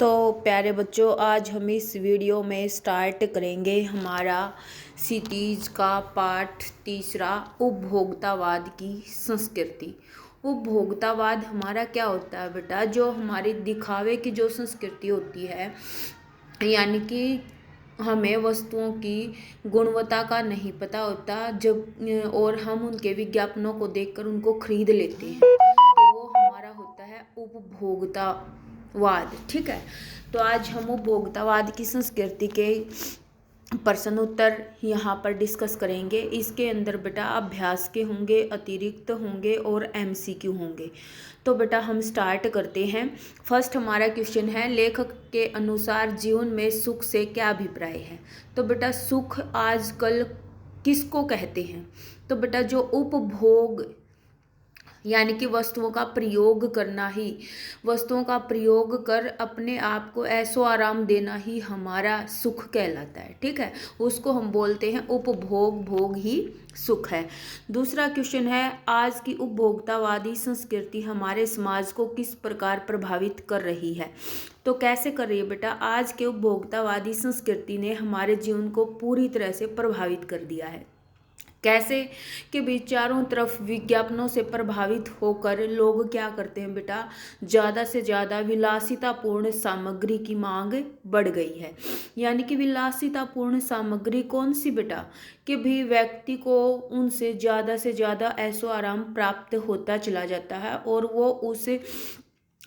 तो प्यारे बच्चों, आज हम इस वीडियो में स्टार्ट करेंगे हमारा सिटीज का पाठ तीसरा, उपभोक्तावाद की संस्कृति। उपभोक्तावाद हमारा क्या होता है बेटा? जो हमारी दिखावे की जो संस्कृति होती है, यानी कि हमें वस्तुओं की गुणवत्ता का नहीं पता होता जब और हम उनके विज्ञापनों को देखकर उनको खरीद लेते हैं, तो वो हमारा होता है उपभोक्तावाद। ठीक है, तो आज हम उपभोक्तावाद की संस्कृति के प्रश्न उत्तर यहाँ पर डिस्कस करेंगे। इसके अंदर बेटा अभ्यास के होंगे, अतिरिक्त होंगे और एमसीक्यू होंगे। तो बेटा हम स्टार्ट करते हैं। फर्स्ट हमारा क्वेश्चन है, लेखक के अनुसार जीवन में सुख से क्या अभिप्राय है? तो बेटा सुख आजकल किसको कहते हैं? तो बेटा जो उपभोग यानी कि वस्तुओं का प्रयोग करना ही, वस्तुओं का प्रयोग कर अपने आप को ऐसो आराम देना ही हमारा सुख कहलाता है। ठीक है, उसको हम बोलते हैं उपभोग, भोग ही सुख है। दूसरा क्वेश्चन है, आज की उपभोक्तावादी संस्कृति हमारे समाज को किस प्रकार प्रभावित कर रही है? तो कैसे कर रही है बेटा? आज के उपभोक्तावादी संस्कृति ने हमारे जीवन को पूरी तरह से प्रभावित कर दिया है। कैसे कि भी चारों तरफ विज्ञापनों से प्रभावित होकर लोग क्या करते हैं बेटा? ज़्यादा से ज़्यादा विलासितापूर्ण सामग्री की मांग बढ़ गई है। यानी कि विलासितापूर्ण सामग्री कौन सी बेटा? कि भी व्यक्ति को उनसे ज़्यादा ऐशो आराम प्राप्त होता चला जाता है और वो उस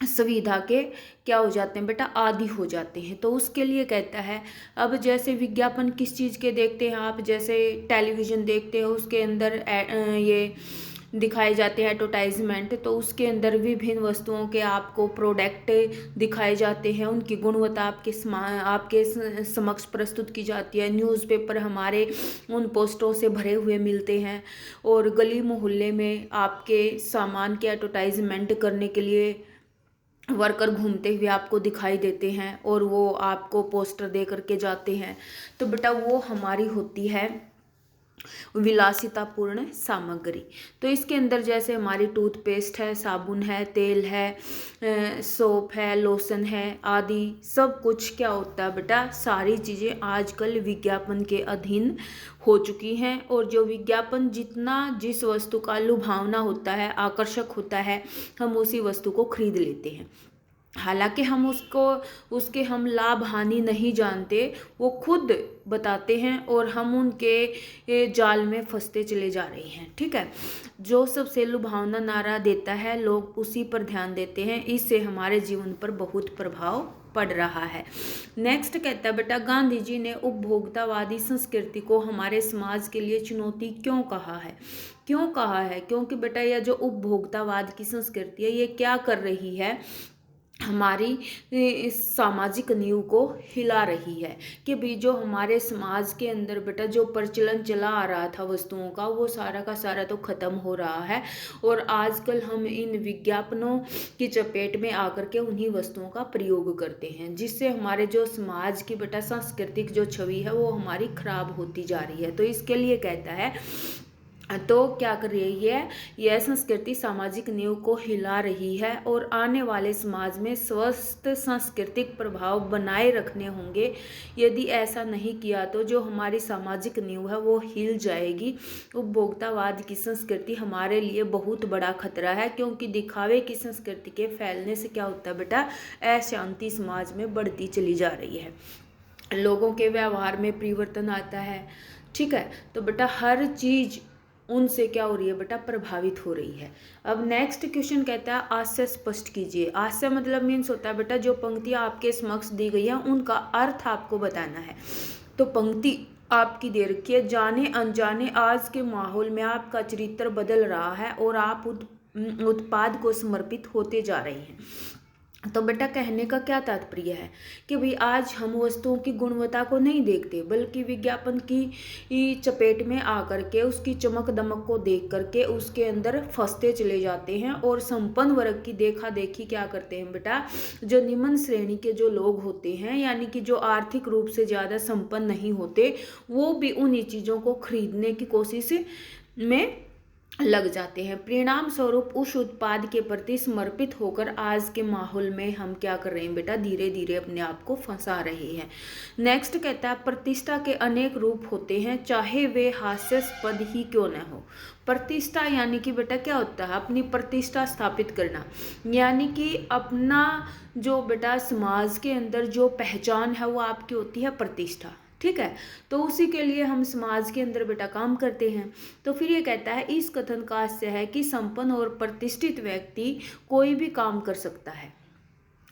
सुविधा के क्या हो जाते हैं बेटा? आदी हो जाते हैं। तो उसके लिए कहता है, अब जैसे विज्ञापन किस चीज़ के देखते हैं आप? जैसे टेलीविज़न देखते हैं, उसके अंदर ये दिखाए जाते हैं एडवर्टाइजमेंट, तो उसके अंदर विभिन्न वस्तुओं के आपको प्रोडक्ट दिखाए जाते हैं, उनकी गुणवत्ता आपके समक्ष प्रस्तुत की जाती है। न्यूज़पेपर हमारे उन पोस्टरों से भरे हुए मिलते हैं और गली मोहल्ले में आपके सामान के एडवर्टाइजमेंट करने के लिए वर्कर घूमते हुए आपको दिखाई देते हैं और वो आपको पोस्टर दे करके जाते हैं। तो बेटा वो हमारी होती है विलासितापूर्ण सामग्री। तो इसके अंदर जैसे हमारी टूथपेस्ट है, साबुन है, तेल है, सोप है, लोशन है आदि सब कुछ क्या होता है बेटा? सारी चीज़ें आजकल विज्ञापन के अधीन हो चुकी हैं। और जो विज्ञापन जितना जिस वस्तु का लुभावना होता है, आकर्षक होता है, हम उसी वस्तु को खरीद लेते हैं। हालांकि हम उसके हम लाभ हानि नहीं जानते, वो खुद बताते हैं और हम उनके जाल में फंसते चले जा रहे हैं। ठीक है, जो सबसे लुभावना नारा देता है लोग उसी पर ध्यान देते हैं। इससे हमारे जीवन पर बहुत प्रभाव पड़ रहा है। नेक्स्ट कहता है बेटा, गांधी जी ने उपभोक्तावादी संस्कृति को हमारे समाज के लिए चुनौती क्यों कहा है? क्यों कहा है? क्योंकि बेटा यह जो उपभोक्तावाद की संस्कृति है, ये क्या कर रही है? हमारी इस सामाजिक नींव को हिला रही है। कि भी जो हमारे समाज के अंदर बेटा जो प्रचलन चला आ रहा था वस्तुओं का, वो सारा का सारा तो ख़त्म हो रहा है और आजकल हम इन विज्ञापनों की चपेट में आकर के उन्हीं वस्तुओं का प्रयोग करते हैं, जिससे हमारे जो समाज की बेटा सांस्कृतिक जो छवि है वो हमारी खराब होती जा रही है। तो इसके लिए कहता है, तो क्या कर रही है यह संस्कृति? सामाजिक नींव को हिला रही है और आने वाले समाज में स्वस्थ सांस्कृतिक प्रभाव बनाए रखने होंगे। यदि ऐसा नहीं किया तो जो हमारी सामाजिक नींव है वो हिल जाएगी। उपभोक्तावाद की संस्कृति हमारे लिए बहुत बड़ा खतरा है, क्योंकि दिखावे की संस्कृति के फैलने से क्या होता है बेटा? अशांति समाज में बढ़ती चली जा रही है, लोगों के व्यवहार में परिवर्तन आता है। ठीक है, तो बेटा हर चीज़ उनसे क्या हो रही है बेटा? प्रभावित हो रही है। अब नेक्स्ट क्वेश्चन कहता है, आशय स्पष्ट कीजिए। आशय मतलब मीन्स होता है बेटा जो पंक्तियाँ आपके समक्ष दी गई है उनका अर्थ आपको बताना है। तो पंक्ति आपकी दे रखी है, जाने अनजाने आज के माहौल में आपका चरित्र बदल रहा है और आप उत्पाद को समर्पित होते जा रहे हैं। तो बेटा कहने का क्या तात्पर्य है कि भाई आज हम वस्तुओं की गुणवत्ता को नहीं देखते, बल्कि विज्ञापन की चपेट में आकर के उसकी चमक दमक को देख करके उसके अंदर फंसते चले जाते हैं और संपन्न वर्ग की देखा देखी क्या करते हैं बेटा? जो निम्न श्रेणी के जो लोग होते हैं, यानी कि जो आर्थिक रूप से ज़्यादा संपन्न नहीं होते, वो भी उन्हीं चीज़ों को खरीदने की कोशिश में लग जाते हैं। परिणाम स्वरूप उस उत्पाद के प्रति समर्पित होकर आज के माहौल में हम क्या कर रहे हैं बेटा, धीरे धीरे अपने आप को फंसा रहे हैं। नेक्स्ट कहता है प्रतिष्ठा के अनेक रूप होते हैं, चाहे वे हास्यास्पद ही क्यों न हो। प्रतिष्ठा यानी कि बेटा क्या होता है, अपनी प्रतिष्ठा स्थापित करना, यानी कि अपना जो बेटा समाज के अंदर जो पहचान है वो आपकी होती है प्रतिष्ठा। ठीक है, तो उसी के लिए हम समाज के अंदर बेटा काम करते हैं। तो फिर ये कहता है इस कथन का आशय है कि संपन्न और प्रतिष्ठित व्यक्ति कोई भी काम कर सकता है,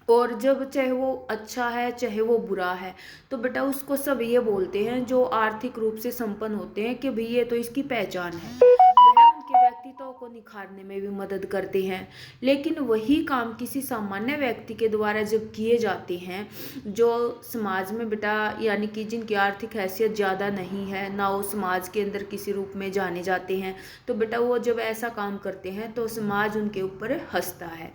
और जब चाहे वो अच्छा है चाहे वो बुरा है, तो बेटा उसको सब ये बोलते हैं जो आर्थिक रूप से संपन्न होते हैं कि भाई ये तो इसकी पहचान है, वह उनके व्यक्तित्व को निखारने में भी मदद करते हैं। लेकिन वही काम किसी सामान्य व्यक्ति के द्वारा जब किए जाते हैं, जो समाज में बेटा यानी कि जिनकी आर्थिक हैसियत ज़्यादा नहीं है, ना वो समाज के अंदर किसी रूप में जाने जाते हैं, तो बेटा वो जब ऐसा काम करते हैं तो समाज उनके ऊपर हंसता है।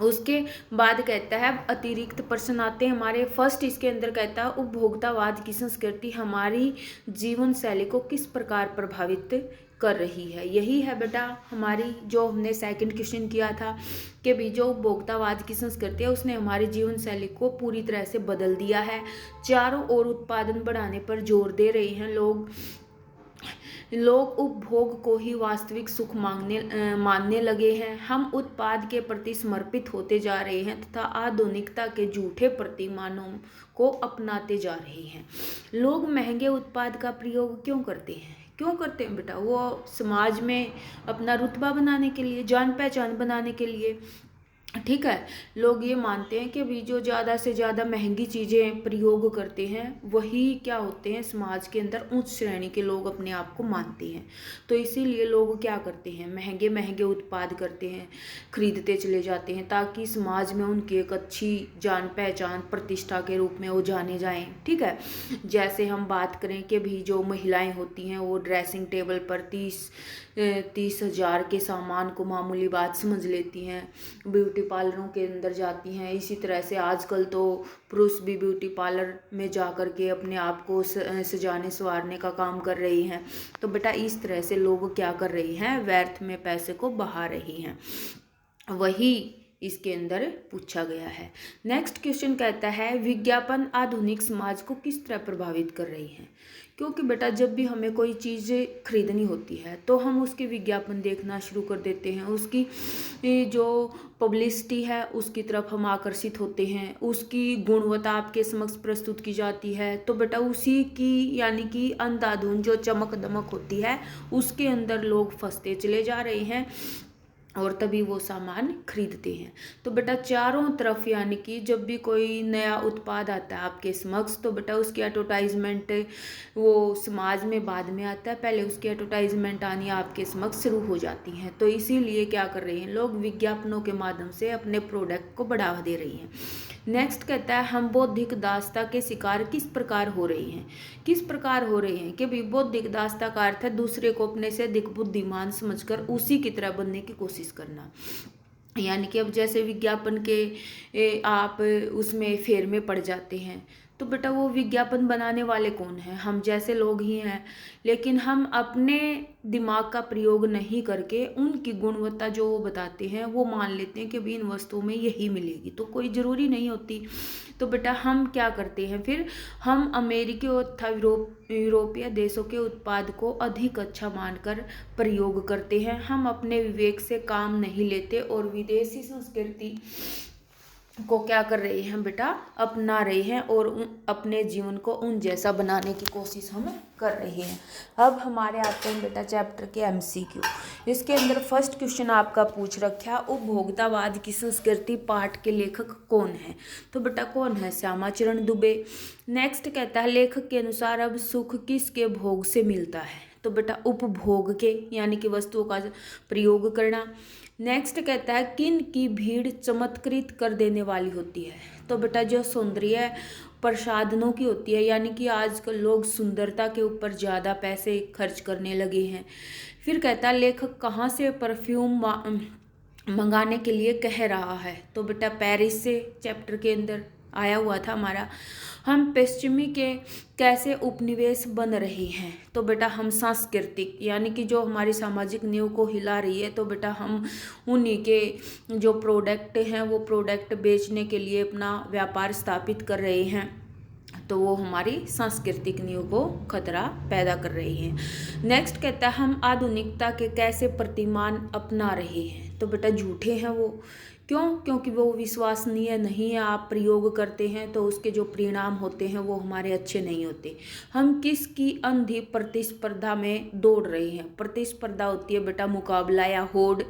उसके बाद कहता है अतिरिक्त प्रश्न आते हैं हमारे। फर्स्ट इसके अंदर कहता है उपभोक्तावाद की संस्कृति हमारी जीवन शैली को किस प्रकार प्रभावित कर रही है। यही है बेटा हमारी जो हमने सेकंड क्वेश्चन किया था कि भी जो उपभोक्तावाद की संस्कृति है उसने हमारी जीवन शैली को पूरी तरह से बदल दिया है। चारों ओर उत्पादन बढ़ाने पर जोर दे रहे हैं लोग उपभोग को ही वास्तविक सुख मानने लगे हैं। हम उत्पाद के प्रति समर्पित होते जा रहे हैं तथा आधुनिकता के झूठे प्रतिमानों को अपनाते जा रहे हैं। लोग महंगे उत्पाद का प्रयोग क्यों करते हैं बेटा, वो समाज में अपना रुतबा बनाने के लिए, जान पहचान बनाने के लिए। ठीक है, लोग ये मानते हैं कि भी जो ज़्यादा से ज़्यादा महंगी चीज़ें प्रयोग करते हैं वही क्या होते हैं, समाज के अंदर उच्च श्रेणी के लोग अपने आप को मानते हैं। तो इसीलिए लोग क्या करते हैं, महंगे महंगे उत्पाद करते हैं, खरीदते चले जाते हैं ताकि समाज में उनकी एक अच्छी जान पहचान प्रतिष्ठा के रूप में वो जाने जाएं। ठीक है, जैसे हम बात करें कि भी जो महिलाएं होती हैं वो ड्रेसिंग टेबल पर 30,000 के सामान को मामूली बात समझ लेती हैं, ब्यूटी पार्लरों के अंदर जाती हैं। इसी तरह से आजकल तो पुरुष भी ब्यूटी पार्लर में जा कर के अपने आप को सजाने संवारने का काम कर रही हैं। तो बेटा इस तरह से लोग क्या कर रही हैं, व्यर्थ में पैसे को बहा रही हैं। वही इसके अंदर पूछा गया है। नेक्स्ट क्वेश्चन कहता है विज्ञापन आधुनिक समाज को किस तरह प्रभावित कर रही है। क्योंकि बेटा जब भी हमें कोई चीज़ खरीदनी होती है तो हम उसके विज्ञापन देखना शुरू कर देते हैं, उसकी जो पब्लिसिटी है उसकी तरफ हम आकर्षित होते हैं, उसकी गुणवत्ता आपके समक्ष प्रस्तुत की जाती है। तो बेटा उसी की यानी कि अंधाधुंध जो चमक दमक होती है उसके अंदर लोग फंसते चले जा रहे हैं और तभी वो सामान खरीदते हैं। तो बेटा चारों तरफ यानी कि जब भी कोई नया उत्पाद आता है आपके समक्ष तो बेटा उसकी एडवर्टाइजमेंट वो समाज में बाद में आता है, पहले उसकी एडवर्टाइजमेंट आनी आपके समक्ष शुरू हो जाती हैं। तो इसीलिए क्या कर रहे हैं लोग, विज्ञापनों के माध्यम से अपने प्रोडक्ट को बढ़ावा दे रही हैं। नेक्स्ट कहता है हम बौद्धिक दासता के शिकार किस प्रकार हो रहे हैं कि भी बौद्धिक दासता का अर्थ है दूसरे को अपने से अधिक बुद्धिमान समझकर उसी की तरह बनने की कोशिश करना। यानी कि अब जैसे विज्ञापन के आप उसमें फेर में पड़ जाते हैं तो बेटा वो विज्ञापन बनाने वाले कौन हैं, हम जैसे लोग ही हैं। लेकिन हम अपने दिमाग का प्रयोग नहीं करके उनकी गुणवत्ता जो वो बताते हैं वो मान लेते हैं कि भी इन वस्तुओं में यही मिलेगी, तो कोई ज़रूरी नहीं होती। तो बेटा हम क्या करते हैं फिर, हम अमेरिकी तथा यूरोपीय देशों के उत्पाद को अधिक अच्छा मानकर प्रयोग करते हैं। हम अपने विवेक से काम नहीं लेते और विदेशी संस्कृति को क्या कर रहे हैं बेटा, अपना रहे हैं और अपने जीवन को उन जैसा बनाने की कोशिश हम कर रहे हैं। अब हमारे आते हैं बेटा चैप्टर के MCQ। इसके अंदर फर्स्ट क्वेश्चन आपका पूछ रखा उपभोक्तावाद की संस्कृति पाठ के लेखक कौन है। तो बेटा कौन है, श्यामाचरण दुबे। नेक्स्ट कहता है लेखक के अनुसार अब सुख किसके भोग से मिलता है। तो बेटा उपभोग के यानी कि वस्तुओं का प्रयोग करना। नेक्स्ट कहता है किन की भीड़ चमत्कृत कर देने वाली होती है। तो बेटा जो सौंदर्य प्रसाधनों की होती है, यानी कि आजकल लोग सुंदरता के ऊपर ज़्यादा पैसे खर्च करने लगे हैं। फिर कहता है लेखक कहाँ से परफ्यूम मंगाने के लिए कह रहा है। तो बेटा पेरिस से चैप्टर के अंदर आया हुआ था हमारा, हम पश्चिमी के कैसे उपनिवेश बन रहे हैं। तो बेटा हम सांस्कृतिक यानी कि जो हमारी सामाजिक नींव को हिला रही है, तो बेटा हम उन्हीं के जो प्रोडक्ट हैं वो प्रोडक्ट बेचने के लिए अपना व्यापार स्थापित कर रहे हैं, तो वो हमारी सांस्कृतिक नींव को खतरा पैदा कर रही है। नेक्स्ट कहता है हम आधुनिकता के कैसे प्रतिमान अपना रहे हैं। तो बेटा झूठे हैं वो, क्यों? क्योंकि वो विश्वसनीय नहीं है। आप प्रयोग करते हैं तो उसके जो परिणाम होते हैं वो हमारे अच्छे नहीं होते। हम किसकी अंधी प्रतिस्पर्धा में दौड़ रहे हैं। प्रतिस्पर्धा होती है बेटा मुकाबला या होड़,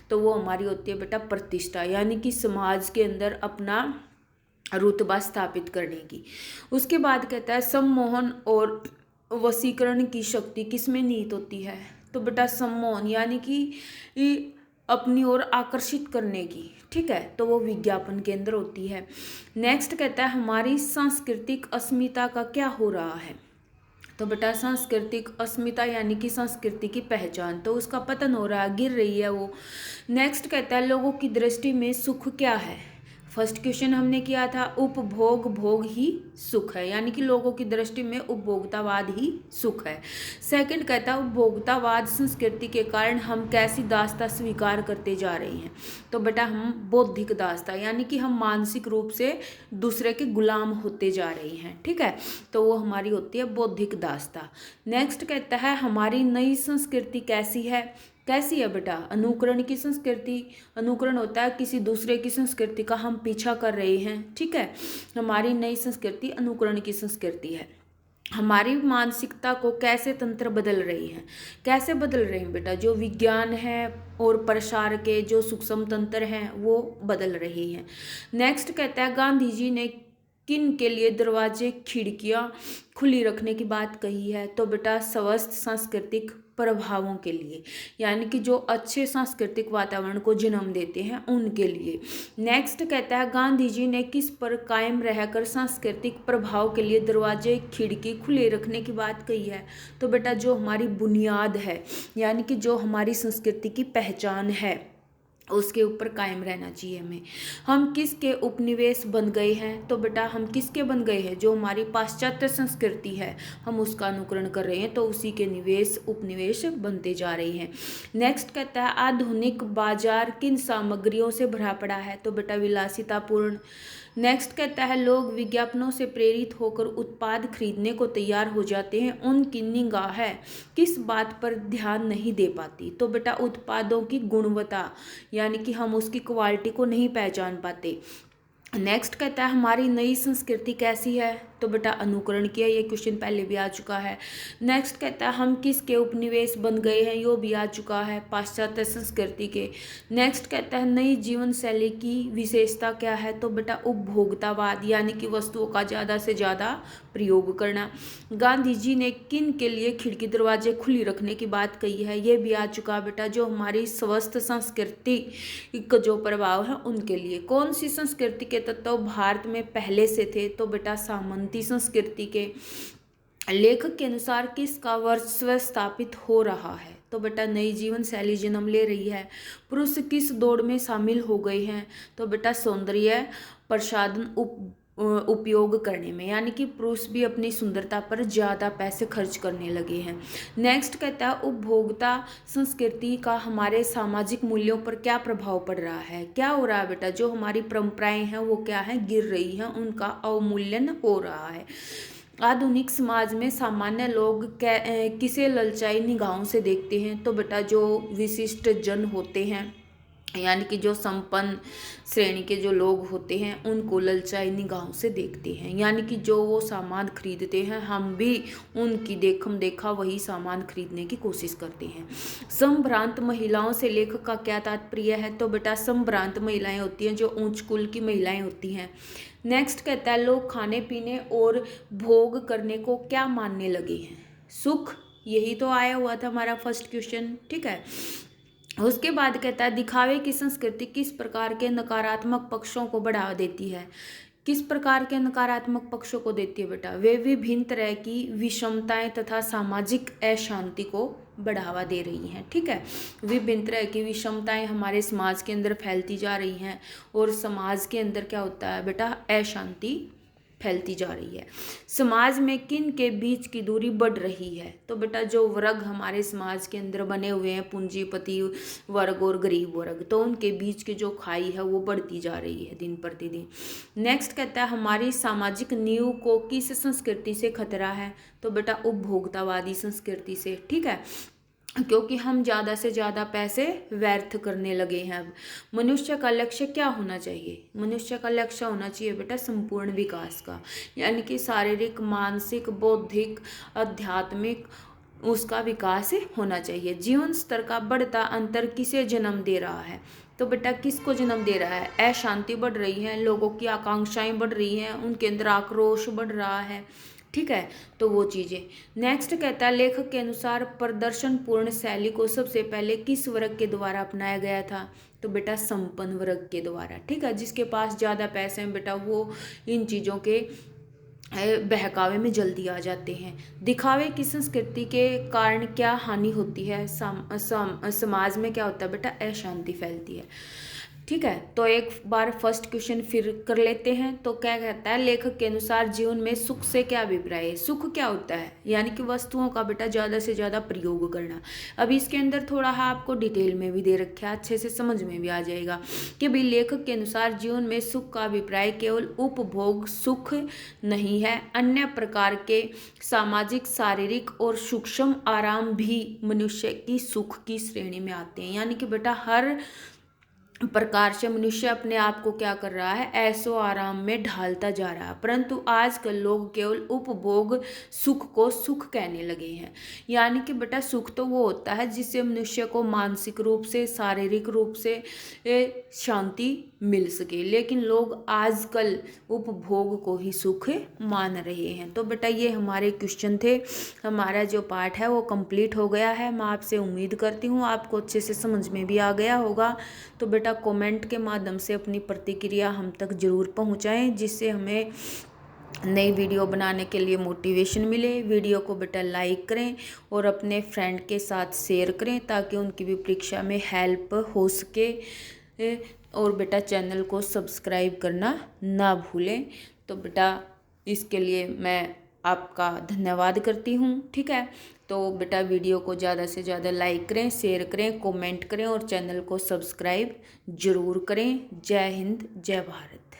तो वो हमारी होती है बेटा प्रतिष्ठा, यानी कि समाज के अंदर अपना रुतबा स्थापित करने की। उसके बाद कहता है सम्मोहन और वशीकरण की शक्ति किसमें निहित होती है। तो बेटा सम्मोहन यानी कि अपनी ओर आकर्षित करने की, ठीक है, तो वो विज्ञापन के अंदर होती है। नेक्स्ट कहता है हमारी सांस्कृतिक अस्मिता का क्या हो रहा है। तो बेटा सांस्कृतिक अस्मिता यानी कि संस्कृति की पहचान, तो उसका पतन हो रहा है, गिर रही है वो। नेक्स्ट कहता है लोगों की दृष्टि में सुख क्या है। फर्स्ट क्वेश्चन हमने किया था उपभोग भोग ही सुख है, यानी कि लोगों की दृष्टि में उपभोक्तावाद ही सुख है। सेकंड कहता है उपभोक्तावाद संस्कृति के कारण हम कैसी दासता स्वीकार करते जा रहे हैं। तो बेटा हम बौद्धिक दासता यानी कि हम मानसिक रूप से दूसरे के गुलाम होते जा रहे हैं, ठीक है, तो वो हमारी होती है बौद्धिक दासता। नेक्स्ट कहता है हमारी नई संस्कृति कैसी है। कैसी है बेटा, अनुकरण की संस्कृति। अनुकरण होता है किसी दूसरे की संस्कृति का हम पीछा कर रहे हैं, ठीक है, हमारी नई संस्कृति अनुकरण की संस्कृति है। हमारी मानसिकता को कैसे तंत्र बदल रही है। कैसे बदल रहे हैं बेटा, जो विज्ञान है और प्रसार के जो सूक्ष्म तंत्र हैं वो बदल रही हैं। नेक्स्ट कहता है गांधी जी ने किन के लिए दरवाजे खिड़कियां खुली रखने की बात कही है। तो बेटा स्वस्थ सांस्कृतिक प्रभावों के लिए, यानी कि जो अच्छे सांस्कृतिक वातावरण को जन्म देते हैं उनके लिए। नेक्स्ट कहता है गांधी जी ने किस पर कायम रहकर सांस्कृतिक प्रभाव के लिए दरवाजे खिड़की खुले रखने की बात कही है। तो बेटा जो हमारी बुनियाद है यानी कि जो हमारी संस्कृति की पहचान है उसके ऊपर कायम रहना चाहिए हमें। हम किसके उपनिवेश बन गए हैं। तो बेटा हम किसके बन गए हैं, जो हमारी पाश्चात्य संस्कृति है हम उसका अनुकरण कर रहे हैं, तो उसी के निवेश उपनिवेश बनते जा रहे हैं। नेक्स्ट कहता है आधुनिक बाजार किन सामग्रियों से भरा पड़ा है। तो बेटा विलासितापूर्ण। नेक्स्ट कहता है लोग विज्ञापनों से प्रेरित होकर उत्पाद खरीदने को तैयार हो जाते हैं, उनकी निगाह किस बात पर ध्यान नहीं दे पाती। तो बेटा उत्पादों की गुणवत्ता यानी कि हम उसकी क्वालिटी को नहीं पहचान पाते। नेक्स्ट कहता है हमारी नई संस्कृति कैसी है। तो बेटा अनुकरण किया, ये क्वेश्चन पहले भी आ चुका है। नेक्स्ट कहता है हम किसके उपनिवेश बन गए हैं, यो भी आ चुका है, पाश्चात्य संस्कृति के। नेक्स्ट कहता है नई जीवन शैली की विशेषता क्या है। तो बेटा उपभोक्तावाद यानी कि वस्तुओं का ज़्यादा से ज़्यादा प्रयोग करना। गांधी जी ने किन के लिए खिड़की दरवाजे खुली रखने की बात कही है, ये भी आ चुका बेटा, जो हमारी स्वस्थ संस्कृति का जो प्रभाव है उनके लिए। कौन सी संस्कृति के तत्व भारत में पहले से थे। तो बेटा सामंती संस्कृति के। लेखक के अनुसार किसका वर्चस्व स्थापित हो रहा है। तो बेटा नई जीवन शैली जन्म ले रही है। पुरुष किस दौड़ में शामिल हो गए हैं। तो बेटा सौंदर्य प्रसाधन उपयोग करने में, यानी कि पुरुष भी अपनी सुंदरता पर ज़्यादा पैसे खर्च करने लगे हैं। नेक्स्ट कहता है उपभोक्ता संस्कृति का हमारे सामाजिक मूल्यों पर क्या प्रभाव पड़ रहा है। क्या हो रहा है बेटा, जो हमारी परंपराएं हैं वो क्या है, गिर रही हैं, उनका अवमूल्यन हो रहा है। आधुनिक समाज में सामान्य लोग किसे ललचाई निगाहों से देखते हैं। तो बेटा जो विशिष्ट जन होते हैं यानी कि जो संपन्न श्रेणी के जो लोग होते हैं उनको ललचाई निगाहों से देखते हैं, यानी कि जो वो सामान खरीदते हैं हम भी उनकी देखम देखा वही सामान खरीदने की कोशिश करते हैं। संभ्रांत महिलाओं से लेखक का क्या तात्पर्य है। तो बेटा संभ्रांत महिलाएं होती हैं जो उच्च कुल की महिलाएं होती हैं। नेक्स्ट कहता है लोग खाने पीने और भोग करने को क्या मानने लगे हैं, सुख। यही तो आया हुआ था हमारा फर्स्ट क्वेश्चन, ठीक है। उसके बाद कहता है दिखावे की संस्कृति किस प्रकार के नकारात्मक पक्षों को बढ़ावा देती है। किस प्रकार के नकारात्मक पक्षों को देती है बेटा? वे विभिन्न तरह की विषमताएं तथा सामाजिक अशांति को बढ़ावा दे रही हैं। ठीक है, विभिन्न तरह की विषमताएं हमारे समाज के अंदर फैलती जा रही हैं और समाज के अंदर क्या होता है बेटा? अशांति फैलती जा रही है। समाज में किन के बीच की दूरी बढ़ रही है? तो बेटा जो वर्ग हमारे समाज के अंदर बने हुए हैं, पूंजीपति वर्ग और गरीब वर्ग, तो उनके बीच की जो खाई है वो बढ़ती जा रही है दिन प्रतिदिन। नेक्स्ट कहता है हमारी सामाजिक नींव को किस संस्कृति से खतरा है? तो बेटा उपभोक्तावादी संस्कृति से। ठीक है, क्योंकि हम ज़्यादा से ज़्यादा पैसे व्यर्थ करने लगे हैं। अब मनुष्य का लक्ष्य क्या होना चाहिए? मनुष्य का लक्ष्य होना चाहिए बेटा संपूर्ण विकास का, यानी कि शारीरिक, मानसिक, बौद्धिक, आध्यात्मिक उसका विकास होना चाहिए। जीवन स्तर का बढ़ता अंतर किसे जन्म दे रहा है? तो बेटा किसको जन्म दे रहा है? अशांति बढ़ रही है, लोगों की आकांक्षाएं बढ़ रही हैं, उनके अंदर आक्रोश बढ़ रहा है। ठीक है, तो वो चीज़ें। नेक्स्ट कहता है लेखक के अनुसार प्रदर्शन पूर्ण शैली को सबसे पहले किस वर्ग के द्वारा अपनाया गया था? तो बेटा संपन्न वर्ग के द्वारा। ठीक है, जिसके पास ज़्यादा पैसे हैं बेटा वो इन चीज़ों के बहकावे में जल्दी आ जाते हैं। दिखावे की संस्कृति के कारण क्या हानि होती है? समाज में क्या होता है बेटा? अशांति फैलती है। ठीक है, तो एक बार फर्स्ट क्वेश्चन फिर कर लेते हैं। तो क्या कहता है लेखक के अनुसार जीवन में सुख से क्या अभिप्राय है? सुख क्या होता है? यानी कि वस्तुओं का बेटा ज़्यादा से ज़्यादा प्रयोग करना। अब इसके अंदर थोड़ा आपको डिटेल में भी दे रखा है, अच्छे से समझ में भी आ जाएगा कि भाई लेखक के अनुसार जीवन में सुख का अभिप्राय केवल उपभोग सुख नहीं है, अन्य प्रकार के सामाजिक, शारीरिक और सूक्ष्म आराम भी मनुष्य की सुख की श्रेणी में आते हैं। यानी कि बेटा हर प्रकार से मनुष्य अपने आप को क्या कर रहा है? ऐसो आराम में ढालता जा रहा है, परंतु आजकल लोग केवल उपभोग सुख को सुख कहने लगे हैं। यानी कि बेटा सुख तो वो होता है जिससे मनुष्य को मानसिक रूप से, शारीरिक रूप से शांति मिल सके, लेकिन लोग आजकल उपभोग को ही सुख मान रहे हैं। तो बेटा ये हमारे क्वेश्चन थे, हमारा जो पार्ट है वो कंप्लीट हो गया है। मैं आपसे उम्मीद करती हूँ आपको अच्छे से समझ में भी आ गया होगा। तो बेटा कमेंट के माध्यम से अपनी प्रतिक्रिया हम तक जरूर पहुँचाएँ, जिससे हमें नई वीडियो बनाने के लिए मोटिवेशन मिले। वीडियो को बेटा लाइक करें और अपने फ्रेंड के साथ शेयर करें ताकि उनकी भी परीक्षा में हेल्प हो सके। और बेटा चैनल को सब्सक्राइब करना ना भूलें। तो बेटा इसके लिए मैं आपका धन्यवाद करती हूँ। ठीक है, तो बेटा वीडियो को ज़्यादा से ज़्यादा लाइक करें, शेयर करें, कमेंट करें और चैनल को सब्सक्राइब जरूर करें। जय हिंद, जय भारत।